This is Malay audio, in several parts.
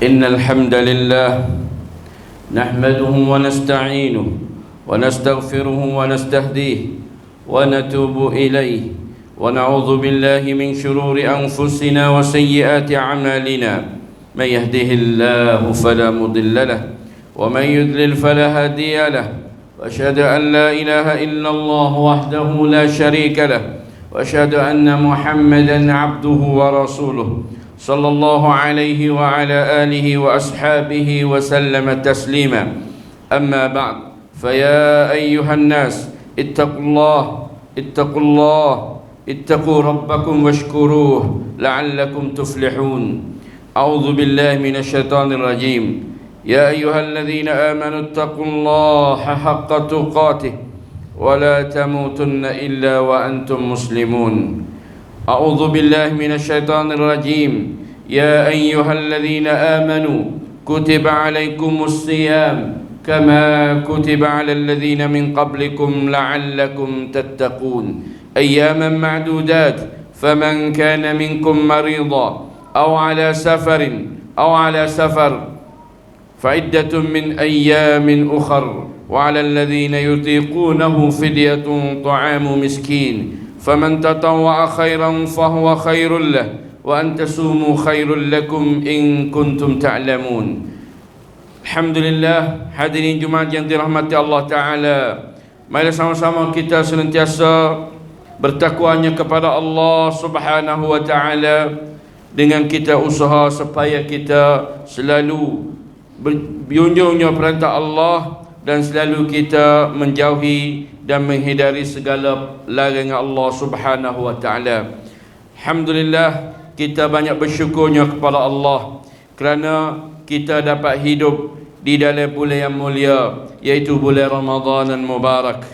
إن الحمد لله نحمده ونستعينه ونستغفره ونستهديه ونتوب إليه ونعوذ بالله من شرور أنفسنا وسيئات أعمالنا. من يهده الله فلا مضل له ومن يضلل فلا هادي له، وأشهد أن لا إله إلا الله وحده لا شريك له، وأشهد أن محمدا عبده ورسوله صلى الله عليه وعلى آله وأصحابه وسلم تسليما. أما بعد، فيا أيها الناس اتقوا الله اتقوا ربكم واشكروه لعلكم تفلحون. أعوذ بالله من الشيطان الرجيم. يا أيها الذين آمنوا اتقوا الله حق تقاته ولا تموتن إلا وأنتم مسلمون. أعوذ بالله من الشيطان الرجيم. يا أيها الذين آمنوا كتب عليكم الصيام كما كتب على الذين من قبلكم لعلكم تتقون. أياما معدودات، فمن كان منكم مريضا أو على سفر فعدة من أيام أخر، وعلى الذين يطيقونه فدية طعام مسكين، فمن تطوع خيرا فهو خير له، وأن تصوموا خير لكم إن كنتم تعلمون. Alhamdulillah, hadirin Jumaat yang dirahmati Allah Ta'ala, mari sama-sama kita senantiasa bertakwanya kepada Allah Subhanahu wa Ta'ala dengan kita usaha supaya kita selalu berjunjungnya perintah Allah dan selalu kita menjauhi dan menghindari segala larangan Allah Subhanahu wa Ta'ala. Alhamdulillah, kita banyak bersyukurnya kepada Allah kerana kita dapat hidup di dalam bulan yang mulia, iaitu bulan Ramadan yang Mubarak.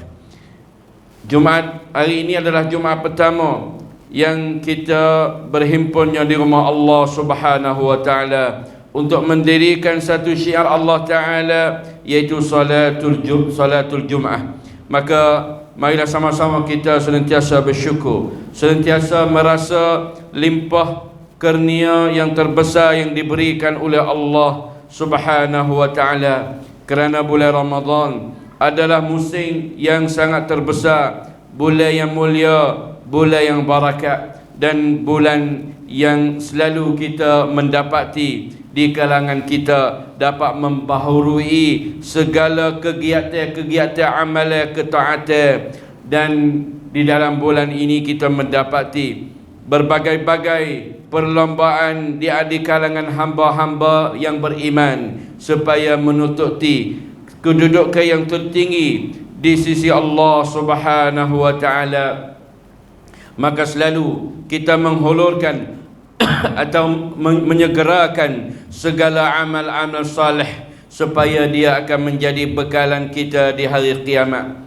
Jumaat hari ini adalah Jumaat pertama yang kita berhimpunnya di rumah Allah Subhanahu wa Ta'ala untuk mendirikan satu syiar Allah Ta'ala, iaitu salatul Jum'ah. Maka marilah sama-sama kita senantiasa bersyukur, senantiasa merasa limpah kurnia yang terbesar yang diberikan oleh Allah Subhanahu wa Ta'ala, kerana bulan Ramadan adalah musim yang sangat terbesar, bulan yang mulia, bulan yang barakat, dan bulan yang selalu kita mendapati di kalangan kita dapat membaharui segala kegiatan amalan ketaatan. Dan di dalam bulan ini kita mendapati berbagai-bagai perlombaan di kalangan hamba-hamba yang beriman supaya menutupi kedudukan yang tertinggi di sisi Allah Subhanahu wa Ta'ala. Maka selalu kita menghulurkan atau menyegerakan segala amal-amal salih supaya dia akan menjadi bekalan kita di hari kiamat.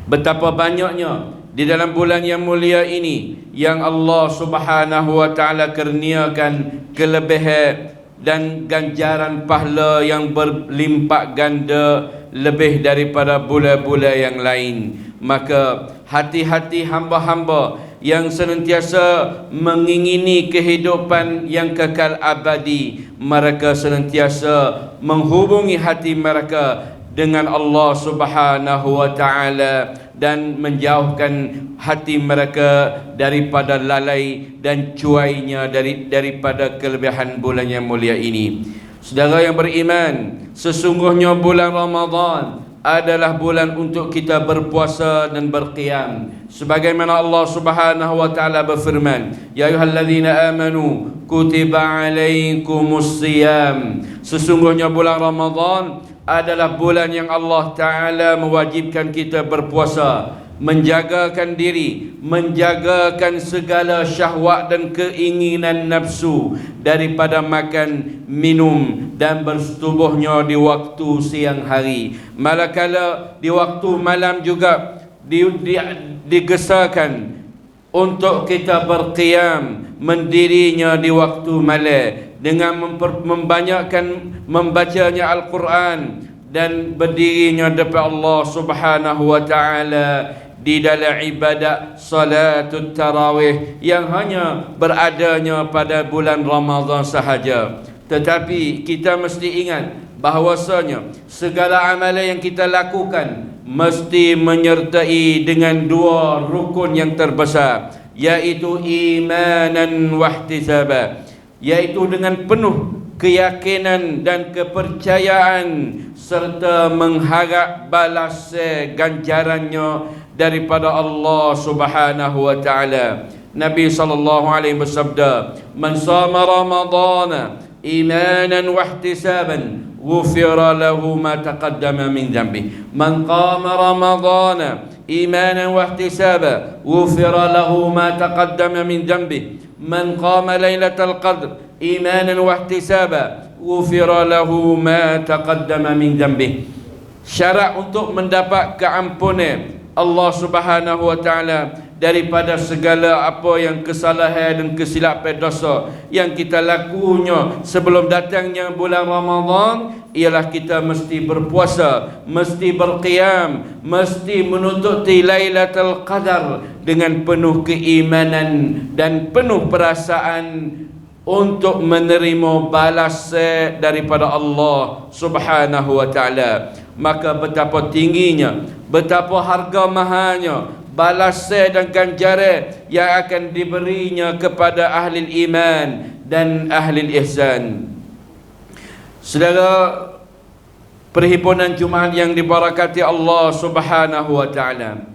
Betapa banyaknya di dalam bulan yang mulia ini yang Allah Subhanahu wa Ta'ala kurniakan kelebihan dan ganjaran pahala yang berlimpah ganda lebih daripada bulan-bulan yang lain. Maka hati-hati hamba-hamba yang senantiasa mengingini kehidupan yang kekal abadi, mereka senantiasa menghubungi hati mereka dengan Allah Subhanahu wa Ta'ala dan menjauhkan hati mereka daripada lalai dan cuainya daripada kelebihan bulan yang mulia ini. Saudara yang beriman, sesungguhnya bulan Ramadan adalah bulan untuk kita berpuasa dan berqiyam. Sebagaimana Allah Subhanahu wa Ta'ala berfirman, Ya ayyuhalladzina amanu kutiba alaikumus siyam. Sesungguhnya bulan Ramadan adalah bulan yang Allah Ta'ala mewajibkan kita berpuasa, menjagakan diri, menjagakan segala syahwat dan keinginan nafsu daripada makan, minum dan bersetubuhnya di waktu siang hari. Malakala di waktu malam juga digesarkan untuk kita berqiyam, mendirinya di waktu malam dengan membanyakkan membacanya Al-Quran dan berdirinya depan Allah Subhanahu wa Ta'ala di dalam ibadat salatul tarawih yang hanya beradanya pada bulan Ramadan sahaja. Tetapi kita mesti ingat bahawasanya segala amalan yang kita lakukan mesti menyertai dengan dua rukun yang terbesar, yaitu imanan wahtisaba, yaitu dengan penuh keyakinan dan kepercayaan serta mengharap balas ganjarannya daripada Allah Subhanahu wa taala. Nabi sallallahu alaihi bersabda, "Man shama Ramadhana imanan wahtisaban ghufira lahu ma taqaddama min dhanbi." Man qama Ramadhana imanan wahtisaba ghufira lahu ma taqaddama min dhanbi. Man qama lailatal qadr imanan wahtisaba ghufira lahu ma taqaddama min dhanbi. Syarat untuk mendapat keampunan Allah Subhanahu wa taala daripada segala apa yang kesalahan dan kesilapan dosa yang kita lakunya sebelum datangnya bulan Ramadan, ialah kita mesti berpuasa, mesti berqiyam, mesti menututi Lailatul Qadar dengan penuh keimanan dan penuh perasaan untuk menerima balas daripada Allah Subhanahu wa taala. Maka betapa tingginya, betapa harga mahalnya balas dan ganjaran yang akan diberinya kepada ahli iman dan ahli ihsan. Saudara, perhimpunan Jumaat yang dibarakati Allah Subhanahu wa taala,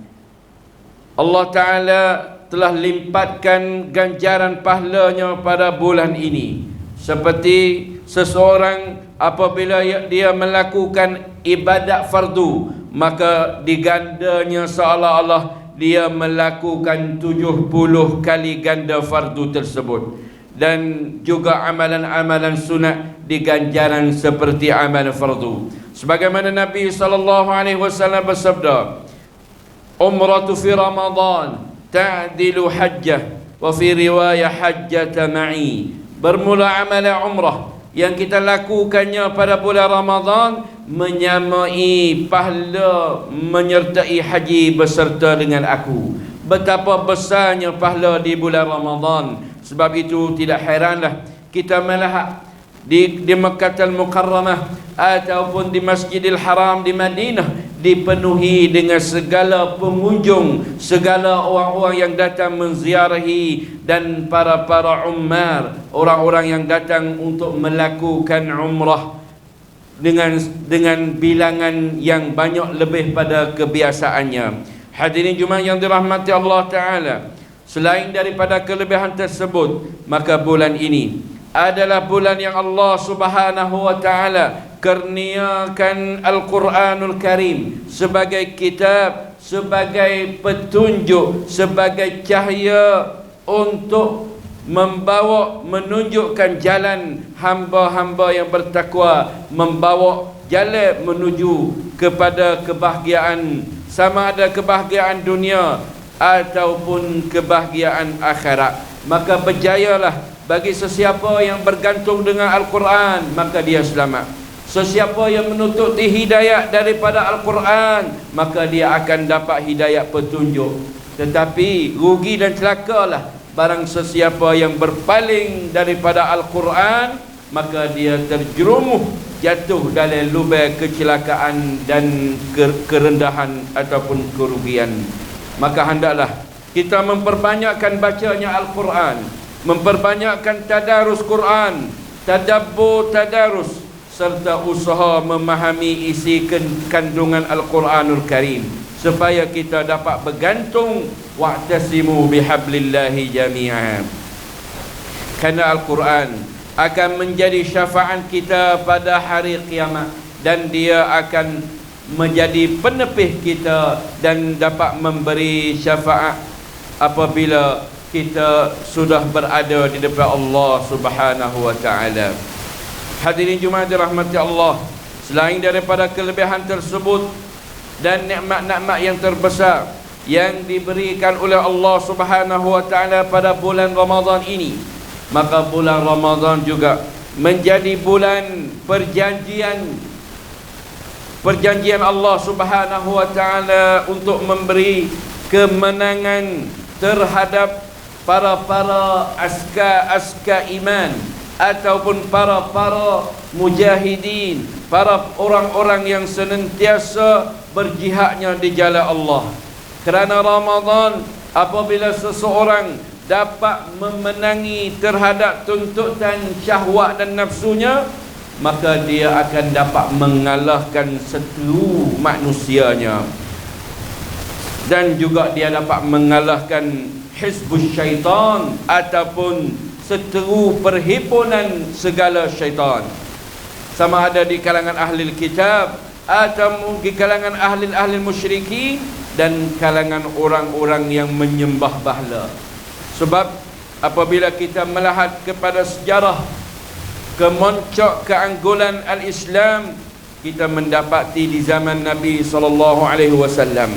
Allah taala telah limpatkan ganjaran pahalanya pada bulan ini. Seperti seseorang apabila dia melakukan ibadat fardu, maka digandanya seolah-olah dia melakukan 70 kali ganda fardu tersebut. Dan juga amalan-amalan sunat diganjaran seperti amalan fardu. Sebagaimana Nabi SAW bersabda, "Umratu fi Ramadan ta'dilu hajjah wa fi riwayah hajjata ma'i." Bermula amalan umrah yang kita lakukannya pada bulan Ramadan menyamai pahala menyertai haji beserta dengan aku. Betapa besarnya pahala di bulan Ramadan. Sebab itu tidak heranlah kita melihat di Makkah Al-Mukarramah ataupun di Masjidil Haram di Madinah dipenuhi dengan segala pengunjung, segala orang-orang yang datang menziarahi dan para ummar, orang-orang yang datang untuk melakukan umrah dengan bilangan yang banyak lebih pada kebiasaannya. Hadirin Jumaat yang dirahmati Allah Ta'ala, selain daripada kelebihan tersebut, maka bulan ini adalah bulan yang Allah Subhanahu wa Ta'ala kurniakan Al-Quranul Karim sebagai kitab, sebagai petunjuk, sebagai cahaya untuk menunjukkan jalan hamba-hamba yang bertakwa, membawa jalan menuju kepada kebahagiaan, sama ada kebahagiaan dunia ataupun kebahagiaan akhirat. Maka berjayalah bagi sesiapa yang bergantung dengan Al-Quran, maka dia selamat. Sesiapa yang menututi hidayah daripada Al-Quran, maka dia akan dapat hidayah petunjuk. Tetapi rugi dan celakalah barang sesiapa yang berpaling daripada Al-Quran, maka dia terjerumus jatuh dalam lubang kecelakaan dan kerendahan ataupun kerugian. Maka hendaklah kita memperbanyakkan bacanya Al-Quran, memperbanyakkan tadarus Quran, tadabbur tadarus, serta usaha memahami isi kandungan Al-Quranul Karim, supaya kita dapat bergantung. Wa'tasimu bihablillahi jami'an. Kerana Al-Quran akan menjadi syafaat kita pada hari kiamat, dan dia akan menjadi penepih kita dan dapat memberi syafaat apabila kita sudah berada di depan Allah Subhanahu wa Ta'ala. Hadirin Jumaat dirahmati Allah, selain daripada kelebihan tersebut dan nikmat-nikmat yang terbesar yang diberikan oleh Allah Subhanahu wa Ta'ala pada bulan Ramadan ini, maka bulan Ramadan juga menjadi bulan perjanjian Allah Subhanahu wa Ta'ala untuk memberi kemenangan terhadap para askar iman ataupun para mujahidin, para orang-orang yang senantiasa berjihadnya di jalan Allah. Kerana Ramadan, apabila seseorang dapat memenangi terhadap tuntutan syahwat dan nafsunya, maka dia akan dapat mengalahkan seluruh manusianya, dan juga dia dapat mengalahkan hizbus syaitan ataupun seteru perhimpunan segala syaitan, sama ada di kalangan ahli kitab atau di kalangan ahli musyrikin dan kalangan orang-orang yang menyembah bahala. Sebab apabila kita melihat kepada sejarah kemoncak keanggulan al-Islam, kita mendapati di zaman Nabi SAW,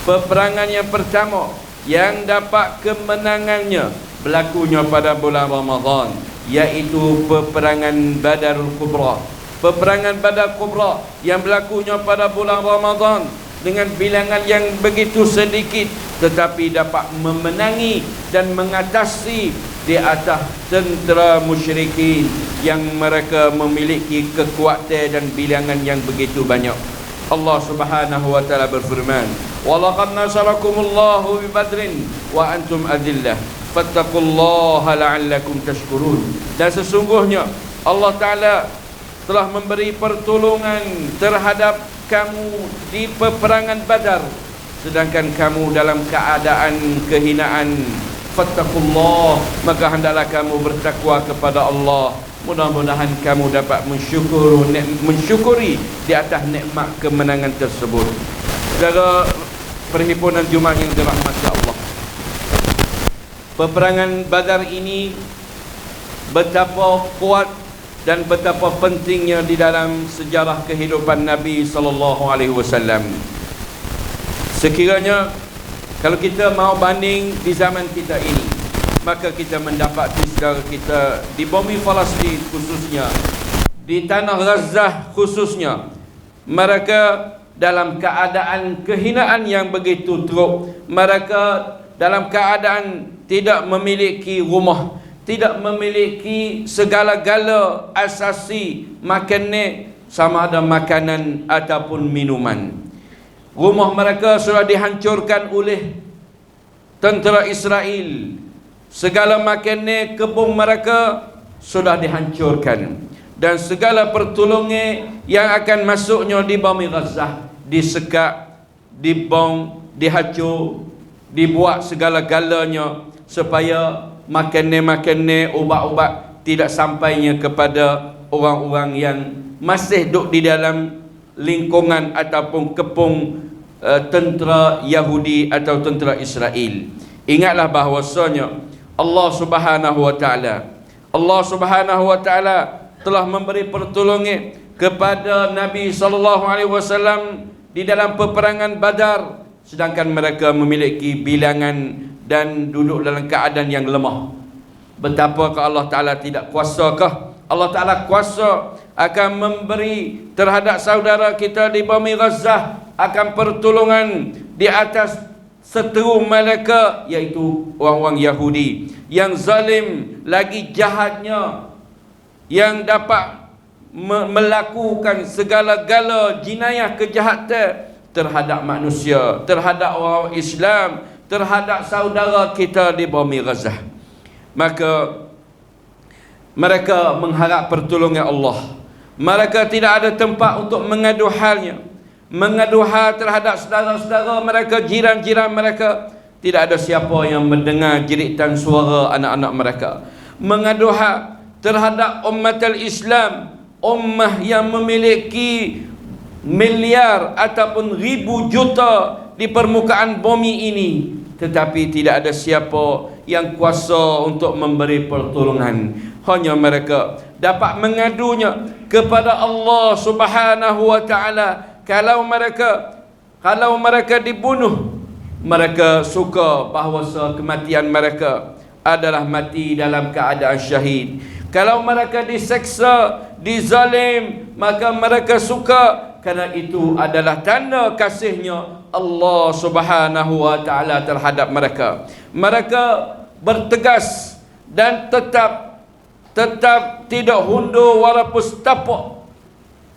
peperangan yang pertama yang dapat kemenangannya berlakunya pada bulan Ramadan, iaitu peperangan Badarul Kubra. Peperangan Badar Kubra yang berlakunya pada bulan Ramadan dengan bilangan yang begitu sedikit, tetapi dapat memenangi dan mengatasi di atas tentera musyrikin yang mereka memiliki kekuatan dan bilangan yang begitu banyak. Allah Subhanahu wa taala berfirman, "Wa laqad nasarakumullahu bi Badrin wa antum adillah, fattaqullaha la'allakum tashkurun." Dan sesungguhnya Allah taala telah memberi pertolongan terhadap kamu di peperangan Badar, sedangkan kamu dalam keadaan kehinaan. Fattaqullah, maka hendaklah kamu bertakwa kepada Allah. Mudah-mudahan kamu dapat mensyukuri di atas nikmat kemenangan tersebut. Saudara perhimpunan Jumaat yang dirahmati Allah, peperangan Badar ini betapa kuat dan betapa pentingnya di dalam sejarah kehidupan Nabi SAW. Sekiranya kalau kita mau banding di zaman kita ini, maka kita mendapati saudara kita di bumi Palestin khususnya, di tanah Gaza khususnya, mereka dalam keadaan kehinaan yang begitu teruk. Mereka dalam keadaan tidak memiliki rumah, tidak memiliki segala-gala asasi makanan, sama ada makanan ataupun minuman. Rumah mereka sudah dihancurkan oleh tentera Israel. Segala makanan kebun mereka sudah dihancurkan, dan segala pertolongan yang akan masuknya di bumi Gaza disekat, dibom, dihancur, dibuat segala-galanya supaya makanan-makanan, ubat-ubat tidak sampainya kepada orang-orang yang masih duduk di dalam lingkungan ataupun kepung tentera Yahudi atau tentera Israel. Ingatlah bahawasanya Allah Subhanahu wa taala telah memberi pertolongan kepada Nabi SAW di dalam peperangan Badar, sedangkan mereka memiliki bilangan dan duduk dalam keadaan yang lemah. Betapakah Allah Ta'ala tidak kuasakah? Allah Ta'ala kuasa akan memberi terhadap saudara kita di bumi Gaza akan pertolongan di atas seteru mereka, iaitu orang-orang Yahudi yang zalim lagi jahatnya, yang dapat melakukan segala-gala jinayah kejahatan terhadap manusia, terhadap orang Islam, terhadap saudara kita di bumi Gaza. Maka mereka mengharap pertolongan Allah. Mereka tidak ada tempat untuk mengadu halnya, mengadu hal terhadap saudara-saudara mereka, jiran-jiran mereka. Tidak ada siapa yang mendengar jeritan suara anak-anak mereka. Mengadu hal terhadap umat al-Islam, ummah yang memiliki miliar ataupun ribu juta di permukaan bumi ini, tetapi tidak ada siapa yang kuasa untuk memberi pertolongan. Hanya mereka dapat mengadunya kepada Allah Subhanahu wa taala. Kalau mereka dibunuh, mereka suka bahawa kematian mereka adalah mati dalam keadaan syahid. Kalau mereka diseksa, dizalim, maka mereka suka, kerana itu adalah tanda kasihnya Allah Subhanahu wa taala terhadap mereka. Mereka bertegas dan tetap tetap tidak hundur walaupun tapak,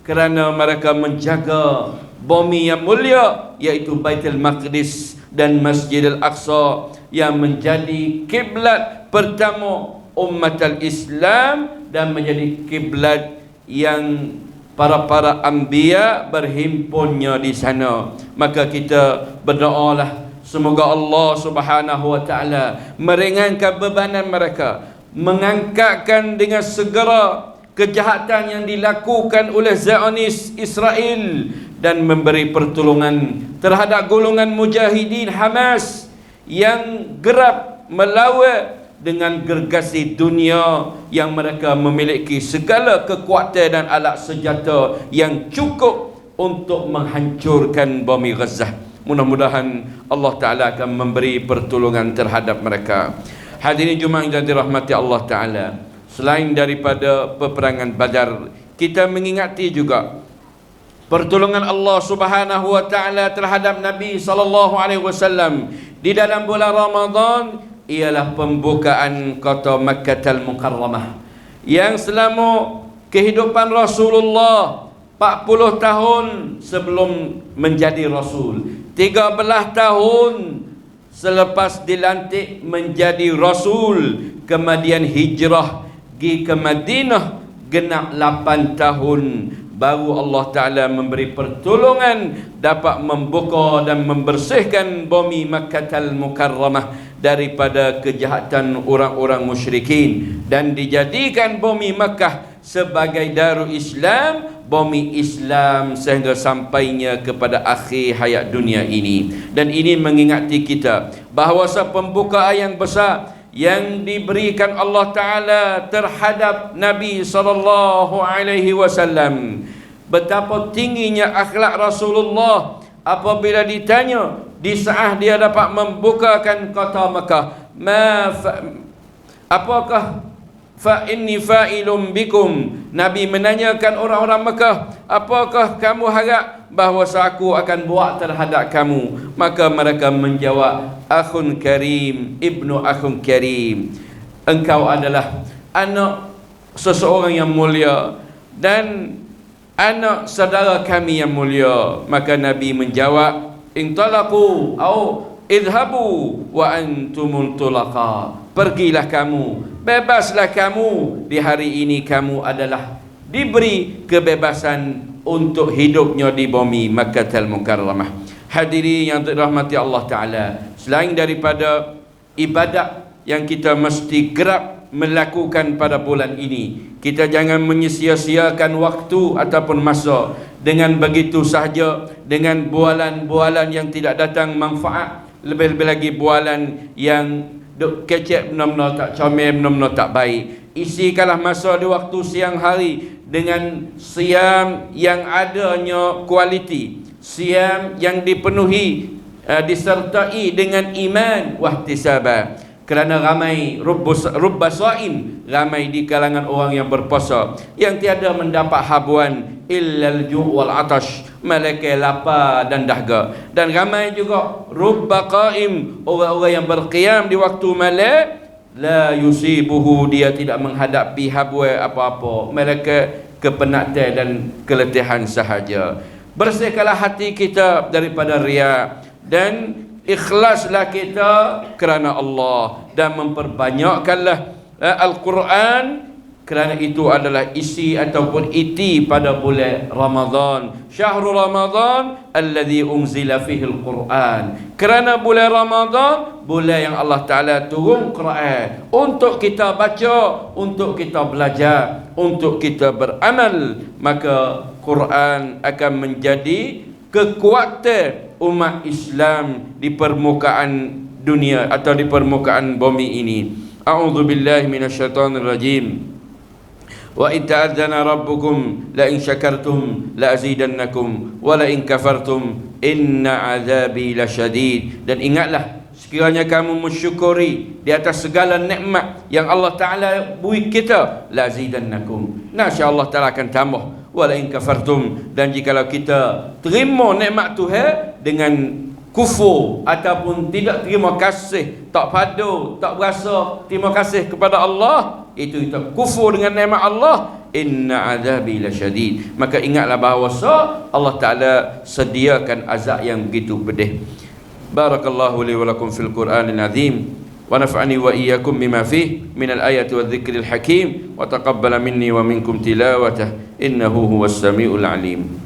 kerana mereka menjaga bumi yang mulia, iaitu Baitul Maqdis dan Masjidil Aqsa, yang menjadi kiblat pertama umat al-Islam dan menjadi kiblat yang para anbiya berhimpunnya di sana. Maka kita berdoalah semoga Allah Subhanahu wa taala meringankan bebanan mereka, mengangkatkan dengan segera kejahatan yang dilakukan oleh Zionis Israel, dan memberi pertolongan terhadap golongan mujahidin Hamas yang gerab melawan dengan gergasi dunia, yang mereka memiliki segala kekuatan dan alat senjata yang cukup untuk menghancurkan bumi Gaza. Mudah-mudahan Allah Ta'ala akan memberi pertolongan terhadap mereka. Hadirin Jumaat yang dirahmati Allah Ta'ala, selain daripada peperangan Badar, kita mengingati juga pertolongan Allah Subhanahu wa taala terhadap Nabi sallallahu alaihi wasallam di dalam bulan Ramadan, ialah pembukaan kota Makkah Al-Mukarramah, yang selama kehidupan Rasulullah 40 tahun sebelum menjadi Rasul, 13 tahun selepas dilantik menjadi Rasul, kemudian hijrah pergi ke Madinah, genap 8 tahun baru Allah Ta'ala memberi pertolongan dapat membuka dan membersihkan bumi Makkah Al-Mukarramah daripada kejahatan orang-orang musyrikin, dan dijadikan bumi Makkah sebagai Darul Islam, bumi Islam, sehingga sampainya kepada akhir hayat dunia ini. Dan ini mengingati kita bahawa pembukaan yang besar yang diberikan Allah Ta'ala terhadap Nabi SAW, betapa tingginya akhlak Rasulullah apabila ditanya di saat dia dapat membukakan kota Makkah, apakah fa inni fa'ilum bikum, Nabi menanyakan orang-orang Makkah, apakah kamu harap bahawa aku akan buat terhadap kamu? Maka mereka menjawab, akhun karim, ibnu akhun karim, engkau adalah anak seseorang yang mulia dan anak saudara kami yang mulia. Maka Nabi menjawab, intalaqu au idhabu wa antumul tulaqa, pergilah kamu, bebaslah kamu, di hari ini kamu adalah diberi kebebasan untuk hidupnya di bumi Makkah Al-Mukarramah. Hadirin yang dirahmati Allah Ta'ala, selain daripada ibadat yang kita mesti gerak melakukan pada bulan ini, kita jangan menyia-siakan waktu ataupun masa dengan begitu sahaja, dengan bualan-bualan yang tidak datang manfaat, lebih-lebih lagi bualan yang duk kecek benar-benar tak comel, benar-benar tak baik. Isikanlah masa di waktu siang hari dengan siam yang adanya kualiti, siam yang dipenuhi disertai dengan iman wahtisabah. Kerana ramai rubba saim, ramai di kalangan orang yang berpuasa yang tiada mendapat habuan illal ju' wal atash, malaikat lapar dan dahaga. Dan ramai juga rubba qaim, orang-orang yang berqiyam di waktu malam, la yusibuhu, dia tidak menghadapi habuan apa-apa, malaikat kepenatan dan keletihan sahaja. Bersihkanlah hati kita daripada riya, dan ikhlaslah kita kerana Allah, dan memperbanyakkanlah Al-Quran, kerana itu adalah isi ataupun iti pada bulan Ramadan. Syahrul Ramadan alladhi unzila fihi Al-Quran, kerana bulan Ramadan bulan yang Allah Ta'ala turun Quran untuk kita baca, untuk kita belajar, untuk kita beramal. Maka Quran akan menjadi kekuatan umat Islam di permukaan dunia atau di permukaan bumi ini. A'udzu billahi minasyaitonir rajim. Wa in ta'adzana rabbukum la in syakartum la azidannakum wa la in kafartum inna 'adzabi lasyadid. Dan ingatlah, sekiranya kamu mensyukuri di atas segala nikmat yang Allah Ta'ala beri kita, la azidannakum, nasya Allah Ta'ala akan tambah. Wala in kafartum, dan jikalau kita terima nikmat Tuhan dengan kufur ataupun tidak terima kasih, tak padu, tak berasa terima kasih kepada Allah, itu kita kufur dengan nikmat Allah, inna azabi lasyadid. Maka ingatlah bahawa Allah Ta'ala sediakan azab yang begitu pedih. Barakallahu li wa lakum fil Qur'anil azim, wa nafa'ani wa iyyakum bima fihi minal ayati wadh-dhikril hakim, wa taqabbala minni wa minkum tilawatah innahu huwas samiul alim.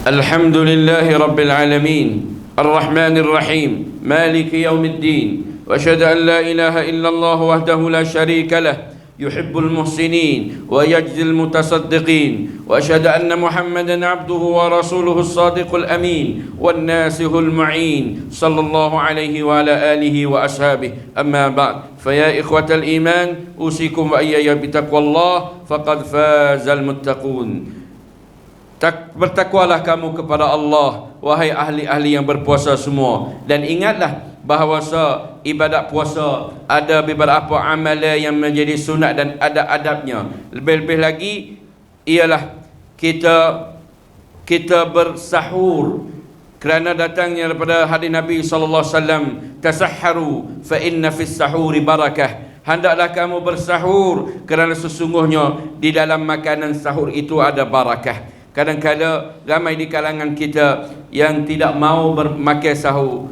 Alhamdulillahi rabbil alamin, arrahmanir rahim, maliki yaumiddin, wa asyhadu an la ilaha illallah wahdahu la syarika lah, yuhibbul muhsinin wa yajzil mutasaddiqin, wa asyhadu anna Muhammadan abduhu wa rasuluhu as-sadiqul amin wan nasihul mu'in sallallahu alaihi wa ala alihi wa ashabihi. Amma ba'd, fa ya ikhwatal iman, usikum wa iyaya bitaqwallah faqad fazal muttaqun. Bertakwalah kamu kepada Allah, wahai ahli-ahli yang berpuasa semua, dan ingatlah bahawa ibadat puasa ada beberapa amalan yang menjadi sunat dan ada adabnya. Lebih-lebih lagi ialah kita bersahur, kerana datangnya daripada hadis Nabi sallallahu alaihi wasallam, tasahharu fa inna fis sahuri barakah. Hendaklah kamu bersahur kerana sesungguhnya di dalam makanan sahur itu ada barakah. Kadang-kadang ramai di kalangan kita yang tidak mau makan sahur.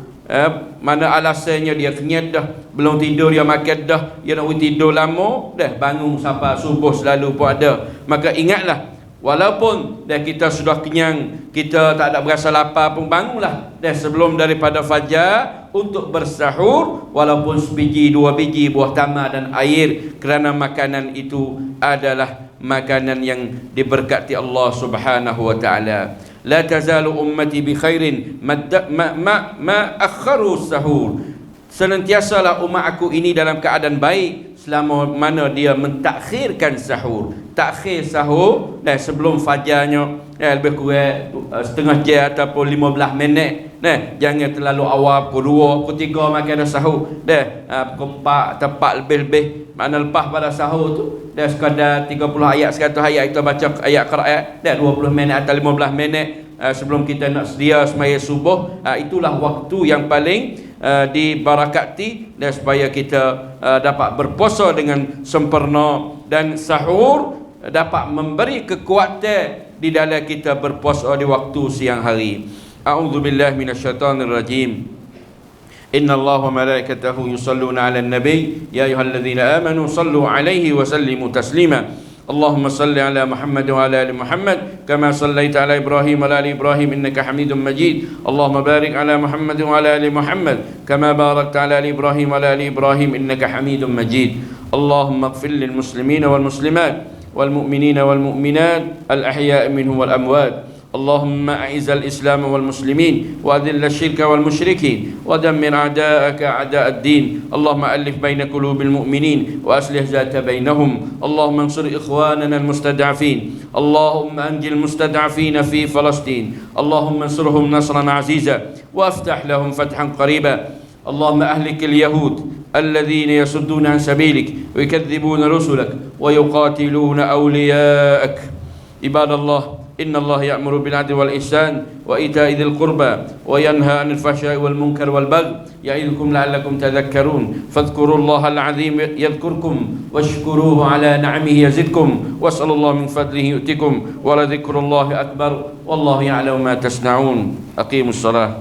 Mana alasannya dia kenyat dah, belum tidur dia makan dah, dia nak tidur lama dah, bangun sampai subuh selalu pun ada. Maka ingatlah, walaupun dah kita sudah kenyang, kita tak ada berasa lapar pun, bangunlah dah sebelum daripada fajar untuk bersahur, walaupun sebiji dua biji buah tamar dan air, kerana makanan itu adalah makanan yang diberkati Allah Subhanahu wa taala. La tazalu ummati bi khairin ma akharu sahur. Senantiasalah umat aku ini dalam keadaan baik selama mana dia mentakhirkan sahur. Takhir sahur dan sebelum fajarnya lebih kurang setengah jam ataupun 15 minit. Jangan terlalu awal pukul 2, pukul 3 makan dah sahur. Pukul 4 tepat lebih-lebih. Mana lepas pada sahur tu dah sekadar 30 ayat, 100 ayat kita baca ayat Quran, dah 20 minit atau 15 minit sebelum kita nak sedia sembahyang subuh. Itulah waktu yang paling dibarakati dan supaya kita dapat berpuasa dengan sempurna, dan sahur dapat memberi kekuatan di dalam kita berpuasa di waktu siang hari. A'udzubillahi minasyaitonir rajim. Inna Allah wa malaikatahu yusalluna 'alan nabiy ya ayyuhalladzina amanu sallu 'alaihi wa sallimu taslima. Allahumma salli ala Muhammad wa ala ali Muhammad kama sallaita ala Ibrahim wa ala ali Ibrahim innaka Hamidum Majid. Allahumma barik ala Muhammad wa ala ali Muhammad kama barakta ala ali Ibrahim wa ala ali Ibrahim innaka Hamidum Majid. Allahumma ighfir lil muslimina wal muslimat wal mu'minina wal mu'minat al ahya'i minhum wal amwat. اللهم أعز الإسلام والمسلمين وأذل الشرك والمشركين ودمر أعداءك أعداء الدين. اللهم ألف بين قلوب المؤمنين وأصلح ذات بينهم. اللهم انصر إخواننا المستضعفين. اللهم أنجِ المستضعفين في فلسطين. اللهم انصرهم نصرا عزيزا وافتح لهم فتحا قريبا. اللهم أهلك اليهود الذين يصدون عن سبيلك ويكذبون رسلك ويقاتلون أولياءك. عباد الله، إن الله يأمر بالعدل والإحسان وإيتاء ذي القربى وينهى عن الفحشاء والمنكر والبغي يعظكم لعلكم تذكرون. فاذكروا الله العظيم يذكركم واشكروه على نعمه يزدكم واسألوا الله من فضله يؤتكم ولذكر الله أكبر والله يعلم ما تصنعون. أقيموا الصلاة.